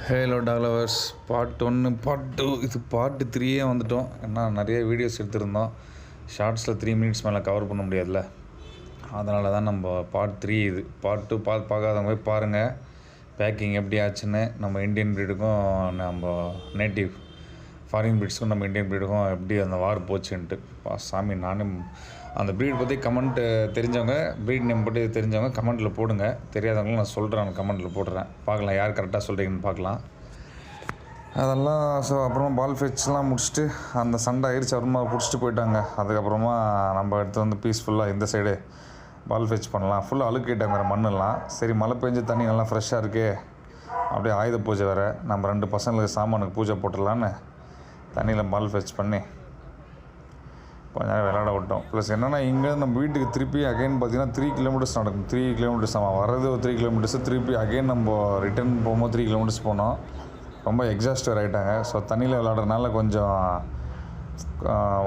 Halo talk lovers part 1 part 2 இது part 3 வந்துட்டோம். ஏன்னா நிறைய வீடியோஸ் எடுத்திருந்தோம். ஷார்ட்ஸில் 3 மினிட்ஸ் மேலே கவர் பண்ண முடியாதுல்ல, அதனால தான் நம்ம பார்ட் 3 இது. பார்ட் 2 பார்க்காதவங்க போய் பாருங்கள். பேக்கிங் எப்படி ஆச்சுன்னு, நம்ம இந்தியன் ப்ரீடுக்கும் நம்ம நேட்டிவ் ஃபாரின் ப்ரீட்ஸுக்கும் நம்ம இந்தியன் ப்ரீடுக்கும் எப்படி அந்த வார் போச்சுன்ட்டு சாமி. நானும் அந்த ப்ரீட் பற்றி கமெண்ட் தெரிஞ்சவங்க, ப்ரீட் நேம் பற்றி தெரிஞ்சவங்க கமெண்ட்டில் போடுங்க. தெரியாதவங்களும் நான் சொல்கிறேன், நான் கமெண்ட்டில் போடுறேன். பார்க்கலாம் யார் கரெக்டாக சொல்கிறீங்கன்னு பார்க்கலாம். அதெல்லாம் அப்புறமா பால் ஃபெட்ச்லாம் முடிச்சுட்டு அந்த சண்டை ஆயிடுச்சு. அப்புறமா பிடிச்சிட்டு போயிட்டாங்க. அதுக்கப்புறமா நம்ம எடுத்து வந்து பீஸ்ஃபுல்லாக இந்த சைடு பால் ஃபெட்ச் பண்ணலாம். ஃபுல்லாக அழுக்கிட்டாங்க வேறு மண்ணெல்லாம். சரி, மழை பெஞ்சு தண்ணி நல்லா ஃப்ரெஷ்ஷாக இருக்கே, அப்படியே ஆயுத பூஜை வேறு, நம்ம 2 பசங்களுக்கு சாமானுக்கு பூஜை போட்டுடலான்னு தண்ணியில் பால் ஃபெட்ச் பண்ணி கொஞ்ச நேரம் விளையாட விட்டோம். ப்ளஸ் என்னென்னா, இங்கேருந்து நம்ம வீட்டுக்கு திருப்பி அகைன் பார்த்திங்கன்னா 3 கிலோமீட்டர்ஸ் நடக்கும். 3 கிலோமீட்டர்ஸ் நம்ம வர்றது ஒரு 3 கிலோமீட்டர்ஸு, திருப்பி அகைன் நம்ம ரிட்டர்ன் போகும்போது 3 கிலோமீட்டர்ஸ் போனோம். ரொம்ப எக்ஸாஸ்டர் ஆகிட்டாங்க. ஸோ தண்ணியில் விளையாடுறதுனால கொஞ்சம்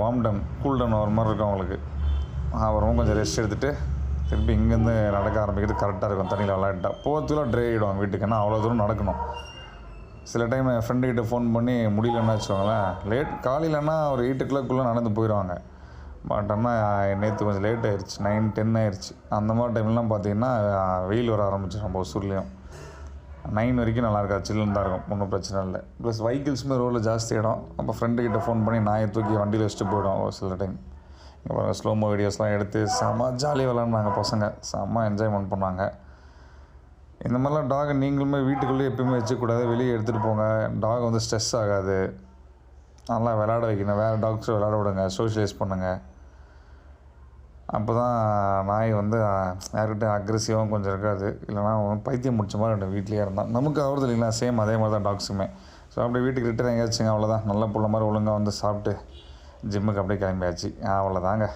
வார்ம் டவுன், கூல் டவுன் வர மாதிரி இருக்கும் அவங்களுக்கு. அப்புறமா கொஞ்சம் ரெஸ்ட் எடுத்துகிட்டு திருப்பி இங்கேருந்து நடக்க ஆரம்பிக்கிறது கரெக்டாக இருக்கும். தண்ணியில் விளையாட்டா போகிறதுக்குள்ள ட்ரை ஆகிடும் வீட்டுக்கு. ஏன்னா அவ்வளோ தூரம் நடக்கணும். சில டைம் என் ஃப்ரெண்டுக்கிட்ட ஃபோன் பண்ணி முடியலன்னா வச்சுக்கோங்களேன், லேட் காலையிலன்னா ஒரு 8 o'clock நடந்து போயிடுவாங்க. பட் ஆனால் நேற்று கொஞ்சம் லேட் ஆயிடுச்சு, 9-10 ஆயிடுச்சு. அந்த மாதிரி டைம்லாம் பார்த்திங்கன்னா வெயில் வர ஆரம்பிச்சு நம்ம ஒசூர்லேயும். 9 வரைக்கும் நல்லா இருக்கா, சில்லுன்னு தான் இருக்கும், ஒன்றும் பிரச்சனை இல்லை. ப்ளஸ் வெஹிக்கிள்ஸுமே ரோடில் ஜாஸ்தி இடம். அப்போ ஃப்ரெண்டுக்கிட்ட ஃபோன் பண்ணி நாயை தூக்கி வண்டியில் வச்சுட்டு போயிடும் ஒரு சில டைம். இங்கே ஸ்லோமோ வீடியோஸ்லாம் எடுத்து செம்ம ஜாலியாக விளாட்னாங்க பசங்க, செம்ம என்ஜாய்மெண்ட் பண்ணாங்க. இந்த மாதிரிலாம் டாகை நீங்களுமே வீட்டுக்குள்ளேயே எப்பயுமே வச்சுக்கூடாது, வெளியே எடுத்துகிட்டு போங்க. டாக் வந்து ஸ்ட்ரெஸ் ஆகாது, நல்லா விளையாட வைக்கணும். வேறு டாக்ஸை விளையாட விடுங்க, சோஷியலைஸ் பண்ணுங்கள். அப்போ தான் நாய் வந்து யார்கிட்ட அக்ரெசிவாகவும் கொஞ்சம் இருக்காது. இல்லைனா பைத்தியம் முடிச்ச மாதிரி ரெண்டு வீட்லேயே இருந்தால் நமக்கு ஆகுறது இல்லைங்களா. சேம் அதே மாதிரி தான் டாக்ஸுமே. ஸோ அப்படியே வீட்டுக்கு ரிட்டர்ன் எங்கேயாச்சுங்க, அவ்வளோதான். நல்ல புள்ள மாதிரி ஒழுங்காக வந்து சாப்பிட்டு ஜிம்முக்கு அப்படியே கிளம்பியாச்சு. அவ்வளோதாங்க.